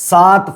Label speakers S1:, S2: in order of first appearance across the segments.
S1: 7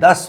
S1: 10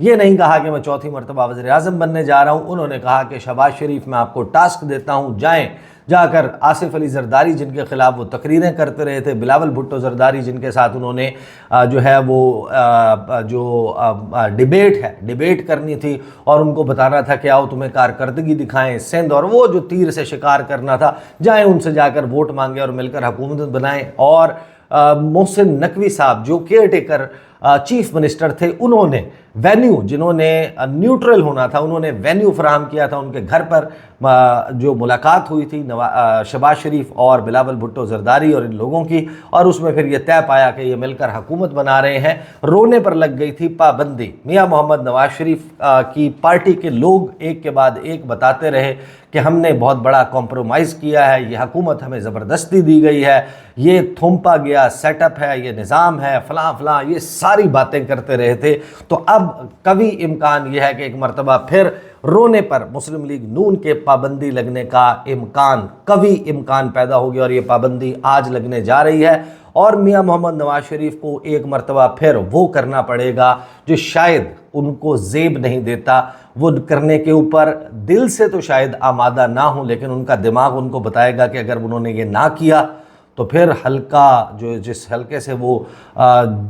S1: یہ نہیں کہا کہ میں چوتھی مرتبہ وزیر اعظم بننے جا رہا ہوں، انہوں نے کہا کہ شہباز شریف میں آپ کو ٹاسک دیتا ہوں، جا کر آصف علی زرداری جن کے خلاف وہ تقریریں کرتے رہے تھے، بلاول بھٹو زرداری جن کے ساتھ انہوں نے جو ہے وہ ڈیبیٹ کرنی تھی اور ان کو بتانا تھا کہ آؤ تمہیں کارکردگی دکھائیں سندھ، اور وہ جو تیر سے شکار کرنا تھا، جائیں ان سے جا کر ووٹ مانگیں اور مل کر حکومت بنائیں۔ اور محسن نقوی صاحب جو کیئر ٹیکر چیف منسٹر تھے، انہوں نے وینیو، جنہوں نے نیوٹرل ہونا تھا، انہوں نے وینیو فراہم کیا تھا ان کے گھر پر جو ملاقات ہوئی تھی شہباز شریف اور بلاول بھٹو زرداری اور ان لوگوں کی، اور اس میں پھر یہ طے پایا کہ یہ مل کر حکومت بنا رہے ہیں۔ رونے پر لگ گئی تھی پابندی، میاں محمد نواز شریف کی پارٹی کے لوگ ایک کے بعد ایک بتاتے رہے کہ ہم نے بہت بڑا کمپرومائز کیا ہے، یہ حکومت ہمیں زبردستی دی گئی ہے، یہ تھوپا گیا سیٹ اپ ہے، یہ نظام ہے، فلاں فلاں، یہ ساری باتیں کرتے رہے تھے۔ تو اب کبھی امکان یہ ہے کہ ایک مرتبہ پھر رونے پر مسلم لیگ نون کے پابندی لگنے کا کبھی امکان پیدا ہو گیا، اور یہ پابندی آج لگنے جا رہی ہے، اور میاں محمد نواز شریف کو ایک مرتبہ پھر وہ کرنا پڑے گا جو شاید ان کو زیب نہیں دیتا، وہ کرنے کے اوپر دل سے تو شاید آمادہ نہ ہوں، لیکن ان کا دماغ ان کو بتائے گا کہ اگر انہوں نے یہ نہ کیا تو پھر حلقہ جس حلقے سے وہ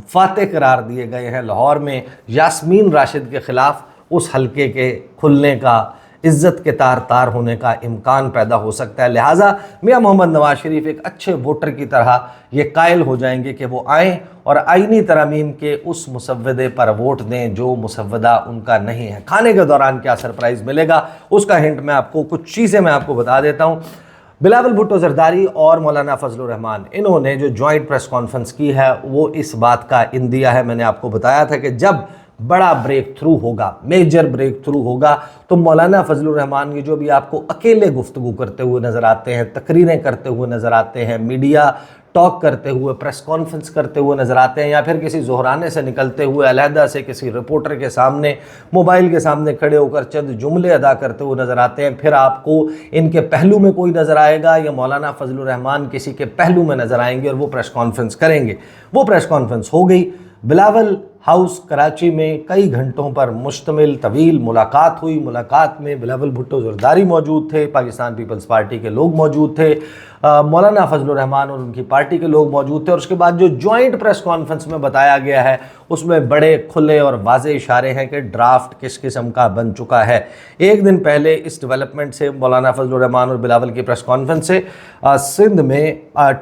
S1: فاتح قرار دیے گئے ہیں لاہور میں یاسمین راشد کے خلاف، اس حلقے کے کھلنے کا، عزت کے تار ہونے کا امکان پیدا ہو سکتا ہے۔ لہٰذا میاں محمد نواز شریف ایک اچھے ووٹر کی طرح یہ قائل ہو جائیں گے کہ وہ آئیں اور آئینی ترامیم کے اس مسودے پر ووٹ دیں جو مسودہ ان کا نہیں ہے۔ کھانے کے دوران کیا سرپرائز ملے گا اس کا ہنٹ میں آپ کو، کچھ چیزیں میں آپ کو بتا دیتا ہوں۔ بلاول بھٹو زرداری اور مولانا فضل الرحمان، انہوں نے جو جوائنٹ پریس کانفرنس کی ہے وہ اس بات کا اندیا ہے، میں نے آپ کو بتایا تھا کہ جب بڑا بریک تھرو ہوگا، میجر بریک تھرو ہوگا، تو مولانا فضل الرحمان کی جو بھی آپ کو اکیلے گفتگو کرتے ہوئے نظر آتے ہیں، تقریریں کرتے ہوئے نظر آتے ہیں، میڈیا ٹاک کرتے ہوئے، پریس کانفرنس کرتے ہوئے نظر آتے ہیں، یا پھر کسی ظہرانے سے نکلتے ہوئے علیحدہ سے کسی رپورٹر کے سامنے، موبائل کے سامنے کھڑے ہو کر چند جملے ادا کرتے ہوئے نظر آتے ہیں، پھر آپ کو ان کے پہلو میں کوئی نظر آئے گا یا مولانا فضل الرحمان کسی کے پہلو میں نظر آئیں گے اور وہ پریس کانفرنس کریں گے۔ وہ پریس کانفرنس ہو گئی، بلاول ہاؤس کراچی میں کئی گھنٹوں پر مشتمل طویل ملاقات ہوئی۔ ملاقات میں بلاول بھٹو زرداری موجود تھے، پاکستان پیپلز پارٹی کے لوگ موجود تھے، مولانا فضل الرحمان اور ان کی پارٹی کے لوگ موجود تھے، اور اس کے بعد جو جوائنٹ پریس کانفرنس میں بتایا گیا ہے اس میں بڑے کھلے اور واضح اشارے ہیں کہ ڈرافٹ کس قسم کا بن چکا ہے۔ ایک دن پہلے اس ڈیولپمنٹ سے، مولانا فضل الرحمان اور بلاول کی پریس کانفرنس سے، سندھ میں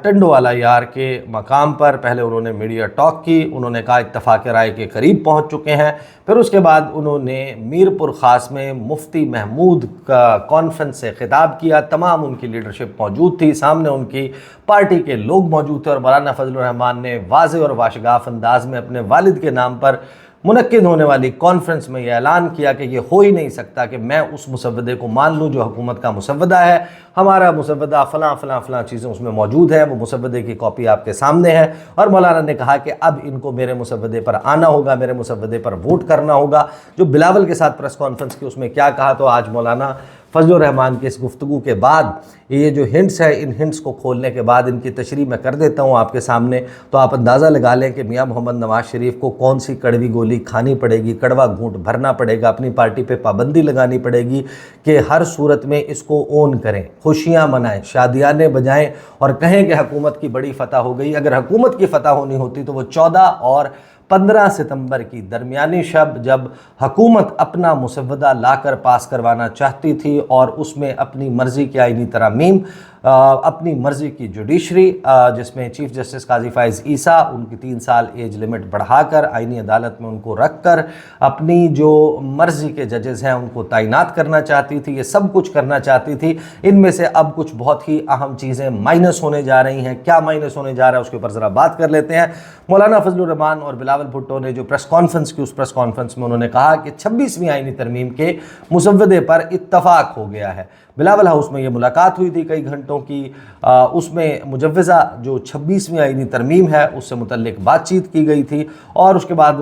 S1: ٹنڈوالا یار کے مقام پر پہلے انہوں نے میڈیا ٹاک کی، انہوں نے کہا اتفاق رائے کے قریب پہنچ چکے ہیں، پھر اس کے بعد انہوں نے میرپور خاص میں مفتی محمود کا کانفرنس سے خطاب کیا، تمام ان کی لیڈرشپ موجود تھی، سامنے ان کی پارٹی کے لوگ موجود تھے، اور مولانا فضل الرحمان نے واضح اور واشگاف انداز میں اپنے والد کے نام پر منعقد ہونے والی کانفرنس میں یہ اعلان کیا کہ یہ ہو ہی نہیں سکتا کہ میں اس مسودے کو مان لوں جو حکومت کا مسودہ ہے، ہمارا مسودہ فلاں فلاں فلاں چیزیں اس میں موجود ہیں، وہ مسودے کی کاپی آپ کے سامنے ہے، اور مولانا نے کہا کہ اب ان کو میرے مسودے پر آنا ہوگا، میرے مسودے پر ووٹ کرنا ہوگا۔ جو بلاول کے ساتھ پریس کانفرنس کی اس میں کیا کہا، تو آج مولانا فضل الرحمان کی اس گفتگو کے بعد یہ جو ہنٹس ہے، ان ہنٹس کو کھولنے کے بعد ان کی تشریح میں کر دیتا ہوں آپ کے سامنے، تو آپ اندازہ لگا لیں کہ میاں محمد نواز شریف کو کون سی کڑوی گولی کھانی پڑے گی، کڑوا گھونٹ بھرنا پڑے گا، اپنی پارٹی پہ پابندی لگانی پڑے گی کہ ہر صورت میں اس کو اون کریں، خوشیاں منائیں، شادیانے بجائیں اور کہیں کہ حکومت کی بڑی فتح ہو گئی۔ اگر حکومت کی فتح ہونی ہوتی تو وہ 14 اور 15 ستمبر کی درمیانی شب، جب حکومت اپنا مسودہ لا کر پاس کروانا چاہتی تھی اور اس میں اپنی مرضی کی آئینی ترامیم، اپنی مرضی کی جوڈیشری، جس میں چیف جسٹس قاضی فائز عیسیٰ، ان کی 3 سال ایج لمٹ بڑھا کر آئینی عدالت میں ان کو رکھ کر اپنی جو مرضی کے ججز ہیں ان کو تعینات کرنا چاہتی تھی، یہ سب کچھ کرنا چاہتی تھی۔ ان میں سے اب کچھ بہت ہی اہم چیزیں مائنس ہونے جا رہی ہیں۔ کیا مائنس ہونے جا رہا ہے اس کے اوپر ذرا بات کر لیتے ہیں۔ مولانا فضل الرحمان اور بلاول بھٹو نے جو پریس کانفرنس کی، اس پریس کانفرنس میں انہوں نے کہا کہ 26ویں آئینی ترمیم کے مسودے پر اتفاق ہو گیا ہے۔ بلاول ہاؤس میں یہ ملاقات ہوئی تھی کئی گھنٹوں کی، اس میں مجوزہ جو 26ویں آئینی ترمیم ہے اس سے متعلق بات چیت کی گئی تھی، اور اس کے بعد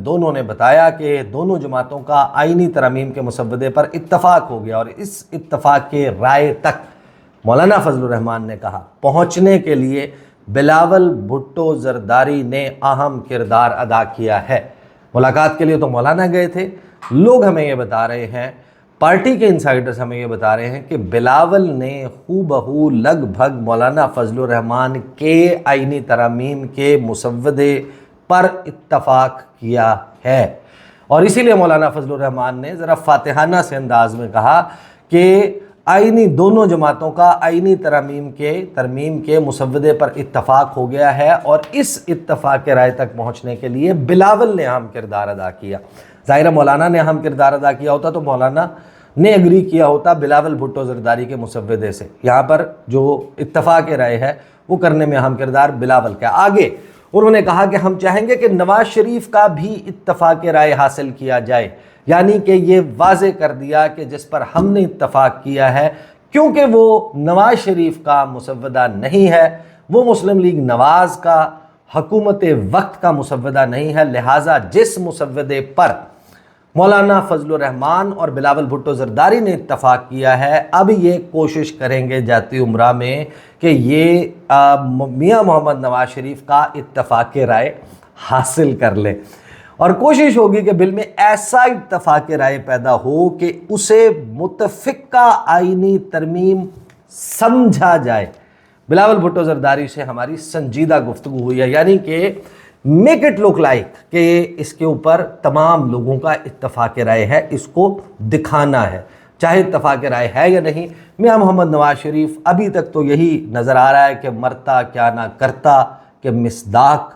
S1: دونوں نے بتایا کہ دونوں جماعتوں کا آئینی ترمیم کے مسودے پر اتفاق ہو گیا، اور اس اتفاق کے رائے تک مولانا فضل الرحمان نے کہا پہنچنے کے لیے بلاول بھٹو زرداری نے اہم کردار ادا کیا ہے۔ ملاقات کے لیے تو مولانا گئے تھے، لوگ ہمیں یہ بتا رہے ہیں، پارٹی کے انسائڈرز ہمیں یہ بتا رہے ہیں کہ بلاول نے ہو بہو لگ بھگ مولانا فضل الرحمان کے آئینی ترامیم کے مسودے پر اتفاق کیا ہے، اور اسی لیے مولانا فضل الرحمان نے ذرا فاتحانہ سے انداز میں کہا کہ آئینی دونوں جماعتوں کا آئینی ترمیم کے مسودے پر اتفاق ہو گیا ہے، اور اس اتفاق کے رائے تک پہنچنے کے لیے بلاول نے اہم کردار ادا کیا۔ ظاہر مولانا نے اہم کردار ادا کیا ہوتا تو مولانا نے اگری کیا ہوتا بلاول بھٹو زرداری کے مسودے سے، یہاں پر جو اتفاق رائے ہے وہ کرنے میں اہم کردار بلاول کا۔ آگے انہوں نے کہا کہ ہم چاہیں گے کہ نواز شریف کا بھی اتفاق رائے حاصل کیا جائے، یعنی کہ یہ واضح کر دیا کہ جس پر ہم نے اتفاق کیا ہے، کیونکہ وہ نواز شریف کا مسودہ نہیں ہے، وہ مسلم لیگ نواز کا حکومت وقت کا مسودہ نہیں ہے، لہٰذا جس مسودے پر مولانا فضل الرحمان اور بلاول بھٹو زرداری نے اتفاق کیا ہے، اب یہ کوشش کریں گے جاتی عمرہ میں کہ یہ میاں محمد نواز شریف کا اتفاق رائے حاصل کر لیں، اور کوشش ہوگی کہ بل میں ایسا اتفاق رائے پیدا ہو کہ اسے متفقہ آئینی ترمیم سمجھا جائے۔ بلاول بھٹو زرداری سے ہماری سنجیدہ گفتگو ہوئی ہے، یعنی کہ میک اٹ لک لائک کہ اس کے اوپر تمام لوگوں کا اتفاق رائے ہے، اس کو دکھانا ہے، چاہے اتفاق رائے ہے یا نہیں۔ میاں محمد نواز شریف ابھی تک تو یہی نظر آ رہا ہے کہ مرتا کیا نہ کرتا، کہ مصداق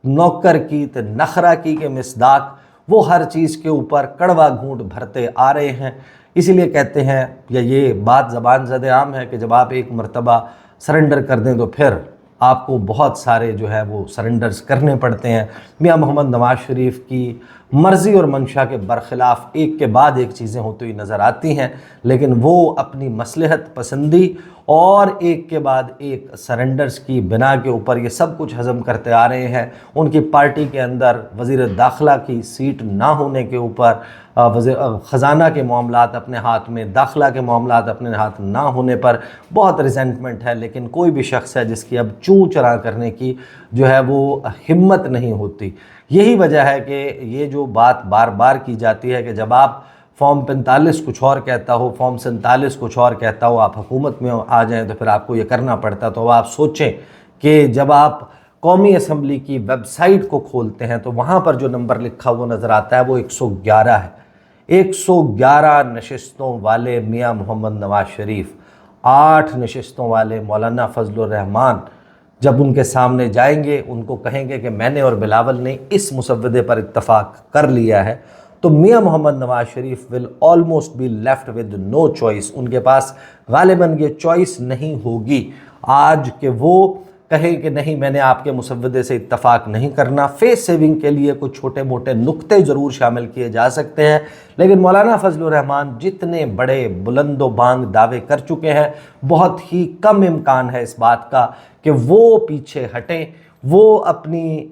S1: نوکر کی تے نخرہ کی کہ مصداق، وہ ہر چیز کے اوپر کڑوا گھونٹ بھرتے آ رہے ہیں۔ اسی لیے کہتے ہیں، یا یہ بات زبان زد عام ہے کہ جب آپ ایک مرتبہ سرنڈر کر دیں تو پھر آپ کو بہت سارے جو ہے وہ سرنڈرز کرنے پڑتے ہیں۔ میاں محمد نواز شریف کی مرضی اور منشا کے برخلاف ایک کے بعد ایک چیزیں ہوتی ہوئی نظر آتی ہیں، لیکن وہ اپنی مصلحت پسندی اور ایک کے بعد ایک سرنڈرز کی بنا کے اوپر یہ سب کچھ ہضم کرتے آ رہے ہیں۔ ان کی پارٹی کے اندر وزیر داخلہ کی سیٹ نہ ہونے کے اوپر، خزانہ کے معاملات اپنے ہاتھ میں، داخلہ کے معاملات اپنے ہاتھ نہ ہونے پر بہت ریزنٹمنٹ ہے، لیکن کوئی بھی شخص ہے جس کی اب چوں چرا کرنے کی جو ہے وہ ہمت نہیں ہوتی۔ یہی وجہ ہے کہ یہ جو بات بار بار کی جاتی ہے کہ جب آپ فارم 45 کچھ اور کہتا ہو، فارم 47 کچھ اور کہتا ہو، آپ حکومت میں آ جائیں تو پھر آپ کو یہ کرنا پڑتا، تو آپ سوچیں کہ جب آپ قومی اسمبلی کی ویب سائٹ کو کھولتے ہیں تو وہاں پر جو نمبر لکھا ہوا نظر آتا ہے وہ 111 ہے۔ 111 نشستوں والے میاں محمد نواز شریف، 8 نشستوں والے مولانا فضل الرحمان جب ان کے سامنے جائیں گے، ان کو کہیں گے کہ میں نے اور بلاول نے اس مسودے پر اتفاق کر لیا ہے، تو میاں محمد Nawaz Sharif will almost be left with no choice۔ ان کے پاس غالباً یہ چوائس نہیں ہوگی آج کہ وہ کہیں کہ نہیں میں نے آپ کے مسودے سے اتفاق نہیں کرنا۔ فیس سیونگ کے لیے کچھ چھوٹے موٹے نکتے ضرور شامل کیے جا سکتے ہیں، لیکن مولانا فضل الرحمان جتنے بڑے بلند و بانگ دعوے کر چکے ہیں، بہت ہی کم امکان ہے اس بات کا کہ وہ پیچھے ہٹیں۔ وہ اپنی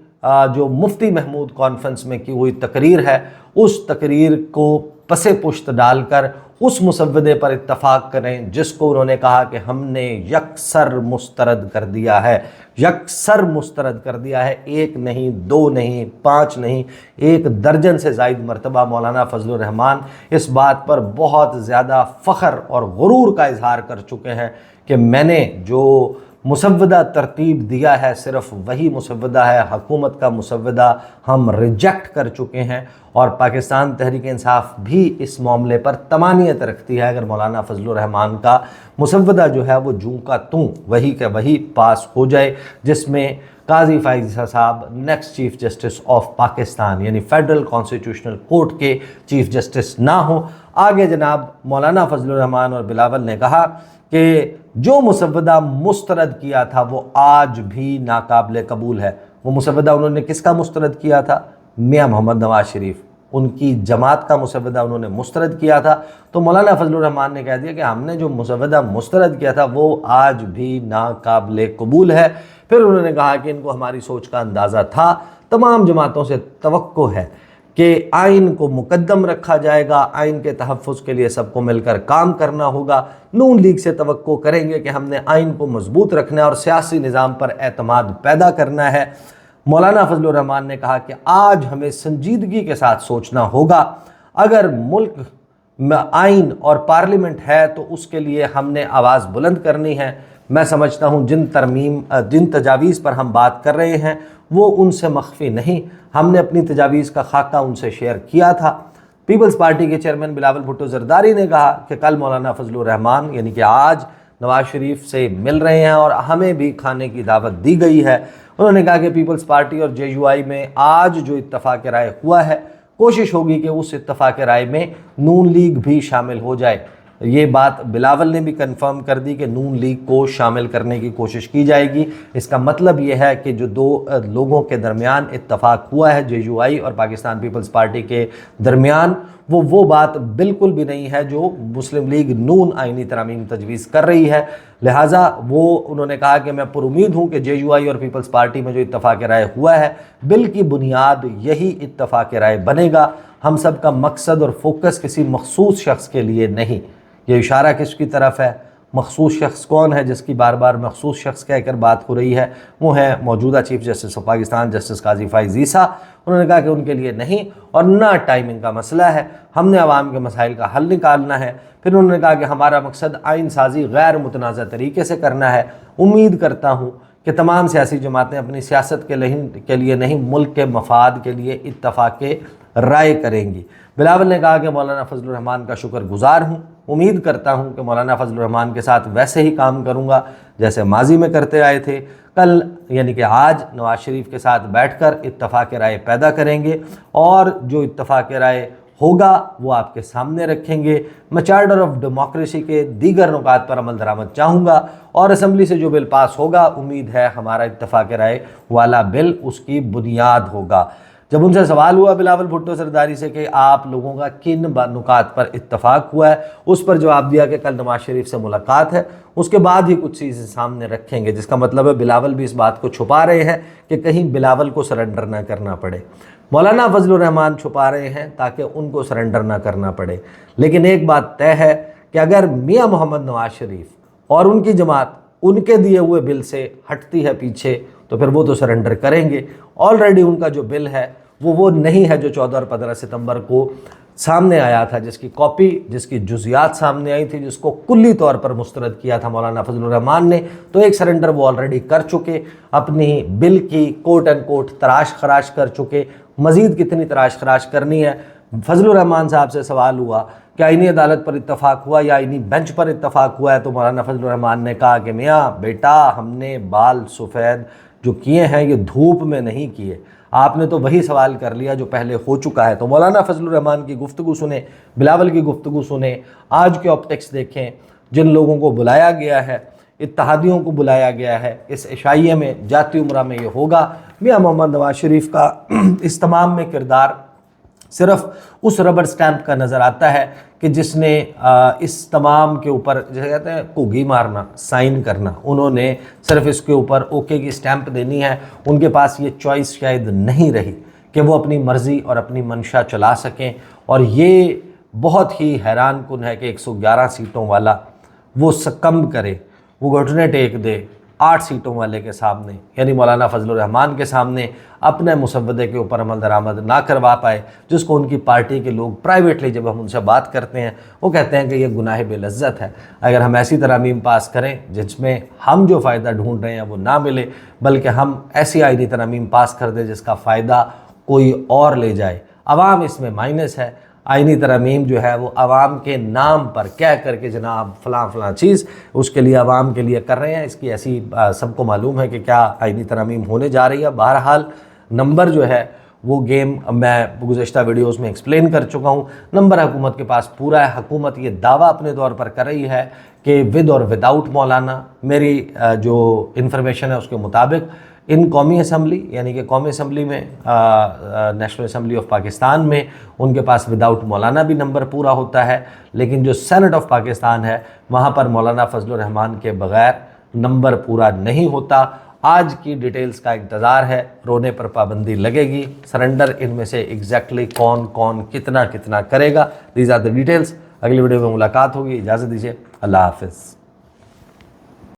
S1: جو مفتی محمود کانفرنس میں کی ہوئی تقریر ہے، اس تقریر کو پس پشت ڈال کر اس مسودے پر اتفاق کریں جس کو انہوں نے کہا کہ ہم نے یکسر مسترد کر دیا ہے، یکسر مسترد کر دیا ہے، 1 نہیں 2 نہیں 5 نہیں 1 درجن سے زائد مرتبہ مولانا فضل الرحمان اس بات پر بہت زیادہ فخر اور غرور کا اظہار کر چکے ہیں کہ میں نے جو مسودہ ترتیب دیا ہے صرف وہی مسودہ ہے، حکومت کا مسودہ ہم ریجیکٹ کر چکے ہیں۔ اور پاکستان تحریک انصاف بھی اس معاملے پر تمانیت رکھتی ہے اگر مولانا فضل الرحمان کا مسودہ جو ہے وہ جوں کا توں وہی کا وہی پاس ہو جائے، جس میں قاضی فائز عیسیٰ صاحب next chief justice of Pakistan یعنی فیڈرل کانسٹیٹیوشنل کورٹ کے چیف جسٹس نہ ہوں۔ آگے جناب مولانا فضل الرحمان اور بلاول نے کہا کہ جو مسودہ مسترد کیا تھا وہ آج بھی ناقابل قبول ہے۔ وہ مسودہ انہوں نے کس کا مسترد کیا تھا؟ میاں محمد نواز شریف، ان کی جماعت کا مسودہ انہوں نے مسترد کیا تھا۔ تو مولانا فضل الرحمان نے کہہ دیا کہ ہم نے جو مسودہ مسترد کیا تھا وہ آج بھی ناقابل قبول ہے۔ پھر انہوں نے کہا کہ ان کو ہماری سوچ کا اندازہ تھا، تمام جماعتوں سے توقع ہے کہ آئین کو مقدم رکھا جائے گا، آئین کے تحفظ کے لیے سب کو مل کر کام کرنا ہوگا۔ نون لیگ سے توقع کریں گے کہ ہم نے آئین کو مضبوط رکھنا ہے اور سیاسی نظام پر اعتماد پیدا کرنا ہے۔ مولانا فضل الرحمان نے کہا کہ آج ہمیں سنجیدگی کے ساتھ سوچنا ہوگا، اگر ملک میں آئین اور پارلیمنٹ ہے تو اس کے لیے ہم نے آواز بلند کرنی ہے۔ میں سمجھتا ہوں جن تجاویز پر ہم بات کر رہے ہیں وہ ان سے مخفی نہیں، ہم نے اپنی تجاویز کا خاکہ ان سے شیئر کیا تھا۔ پیپلز پارٹی کے چیئرمین بلاول بھٹو زرداری نے کہا کہ کل مولانا فضل الرحمان یعنی کہ آج نواز شریف سے مل رہے ہیں اور ہمیں بھی کھانے کی دعوت دی گئی ہے۔ انہوں نے کہا کہ پیپلز پارٹی اور جے یو آئی میں آج جو اتفاق رائے ہوا ہے، کوشش ہوگی کہ اس اتفاق رائے میں نون لیگ بھی شامل ہو جائے۔ یہ بات بلاول نے بھی کنفرم کر دی کہ نون لیگ کو شامل کرنے کی کوشش کی جائے گی۔ اس کا مطلب یہ ہے کہ جو دو لوگوں کے درمیان اتفاق ہوا ہے، جے یو آئی اور پاکستان پیپلز پارٹی کے درمیان، وہ بات بالکل بھی نہیں ہے جو مسلم لیگ نون آئینی ترامیم تجویز کر رہی ہے۔ لہٰذا انہوں نے کہا کہ میں پر امید ہوں کہ جے یو آئی اور پیپلز پارٹی میں جو اتفاق رائے ہوا ہے، بل کی بنیاد یہی اتفاق رائے بنے گا۔ ہم سب کا مقصد اور فوکس کسی مخصوص شخص کے لیے نہیں۔ یہ اشارہ کس کی طرف ہے؟ مخصوص شخص کون ہے جس کی بار بار مخصوص شخص کہہ کر بات ہو رہی ہے؟ وہ ہے موجودہ chief justice of Pakistan justice قاضی فائز عیسیٰ۔ انہوں نے کہا کہ ان کے لیے نہیں اور نہ ٹائمنگ کا مسئلہ ہے، ہم نے عوام کے مسائل کا حل نکالنا ہے۔ پھر انہوں نے کہا کہ ہمارا مقصد آئین سازی غیر متنازع طریقے سے کرنا ہے۔ امید کرتا ہوں کہ تمام سیاسی جماعتیں اپنی سیاست کے لیے نہیں، ملک کے مفاد کے لیے اتفاق رائے کریں گی۔ بلاول نے کہا کہ مولانا فضل الرحمان کا شکر گزار ہوں، امید کرتا ہوں کہ مولانا فضل الرحمان کے ساتھ ویسے ہی کام کروں گا جیسے ماضی میں کرتے آئے تھے۔ کل یعنی کہ آج نواز شریف کے ساتھ بیٹھ کر اتفاق رائے پیدا کریں گے اور جو اتفاق رائے ہوگا وہ آپ کے سامنے رکھیں گے۔ میں چارٹر آف ڈیموکریسی کے دیگر نکات پر عمل درآمد چاہوں گا اور اسمبلی سے جو بل پاس ہوگا امید ہے ہمارا اتفاق رائے والا بل اس کی بنیاد ہوگا۔ جب ان سے سوال ہوا بلاول بھٹو زرداری سے کہ آپ لوگوں کا کن نکات پر اتفاق ہوا ہے، اس پر جواب دیا کہ کل نواز شریف سے ملاقات ہے، اس کے بعد ہی کچھ چیزیں سامنے رکھیں گے، جس کا مطلب ہے بلاول بھی اس بات کو چھپا رہے ہیں کہ کہیں بلاول کو سرنڈر نہ کرنا پڑے۔ مولانا فضل الرحمان چھپا رہے ہیں تاکہ ان کو سرنڈر نہ کرنا پڑے۔ لیکن ایک بات طے ہے کہ اگر میاں محمد نواز شریف اور ان کی جماعت ان کے دیے ہوئے بل سے ہٹتی ہے پیچھے تو پھر وہ تو سرنڈر کریں گے۔ آلریڈی ان کا جو بل ہے وہ نہیں ہے جو 14 اور 15 ستمبر کو سامنے آیا تھا، جس کی کاپی، جس کی جزیات سامنے آئی تھی، جس کو کلی طور پر مسترد کیا تھا مولانا فضل الرحمان نے۔ تو ایک سرنڈر وہ آلریڈی کر چکے، اپنی بل کی کوٹ اینڈ کوٹ تراش خراش کر چکے۔ مزید کتنی تراش خراش کرنی ہے؟ فضل الرحمان صاحب سے سوال ہوا کہ آئینی عدالت پر اتفاق ہوا یا آئینی بینچ پر اتفاق ہوا ہے، تو مولانا فضل الرحمان نے کہا کہ میاں بیٹا، ہم نے بال سفید جو کیے ہیں یہ دھوپ میں نہیں کیے، آپ نے تو وہی سوال کر لیا جو پہلے ہو چکا ہے۔ تو مولانا فضل الرحمان کی گفتگو سنیں، بلاول کی گفتگو سنیں، آج کے آپٹکس دیکھیں، جن لوگوں کو بلایا گیا ہے، اتحادیوں کو بلایا گیا ہے اس عشائیے میں، جاتی عمرہ میں یہ ہوگا۔ میاں محمد نواز شریف کا اس تمام میں کردار صرف اس ربر سٹیمپ کا نظر آتا ہے کہ جس نے اس تمام کے اوپر جیسے کہتے ہیں گھوگی مارنا، سائن کرنا، انہوں نے صرف اس کے اوپر اوکے کی سٹیمپ دینی ہے۔ ان کے پاس یہ چوائس شاید نہیں رہی کہ وہ اپنی مرضی اور اپنی منشا چلا سکیں، اور یہ بہت ہی حیران کن ہے کہ 111 سیٹوں والا وہ سکم کرے، وہ گھٹنے ٹیک دے 8 سیٹوں والے کے سامنے، یعنی مولانا فضل الرحمان کے سامنے، اپنے مسودے کے اوپر عمل درآمد نہ کروا پائے، جس کو ان کی پارٹی کے لوگ پرائیویٹلی جب ہم ان سے بات کرتے ہیں وہ کہتے ہیں کہ یہ گناہ بے لذت ہے۔ اگر ہم ایسی ترامیم پاس کریں جس میں ہم جو فائدہ ڈھونڈ رہے ہیں وہ نہ ملے، بلکہ ہم ایسی آئینی ترامیم پاس کر دیں جس کا فائدہ کوئی اور لے جائے، عوام اس میں مائنس ہے۔ آئینی ترامیم جو ہے وہ عوام کے نام پر کہہ کر کے جناب فلاں فلاں چیز اس کے لیے عوام کے لیے کر رہے ہیں، اس کی ایسی سب کو معلوم ہے کہ کیا آئینی ترامیم ہونے جا رہی ہے۔ بہرحال نمبر جو ہے وہ گیم میں گزشتہ ویڈیوز میں ایکسپلین کر چکا ہوں۔ نمبر حکومت کے پاس پورا ہے، حکومت یہ دعویٰ اپنے طور پر کر رہی ہے کہ ود اور وداؤٹ مولانا، میری جو انفارمیشن ہے اس کے مطابق ان قومی اسمبلی یعنی کہ قومی اسمبلی میں نیشنل اسمبلی آف پاکستان میں ان کے پاس وداؤٹ مولانا بھی نمبر پورا ہوتا ہے، لیکن جو سینٹ آف پاکستان ہے وہاں پر مولانا فضل الرحمان کے بغیر نمبر پورا نہیں ہوتا۔ آج کی ڈیٹیلز کا انتظار ہے، رونے پر پابندی لگے گی، سرنڈر ان میں سے ایگزیکٹلی کون کتنا کرے گا، دیز آر دی ڈیٹیلز۔ اگلی ویڈیو میں ملاقات ہوگی، اجازت دیجیے، اللہ حافظ۔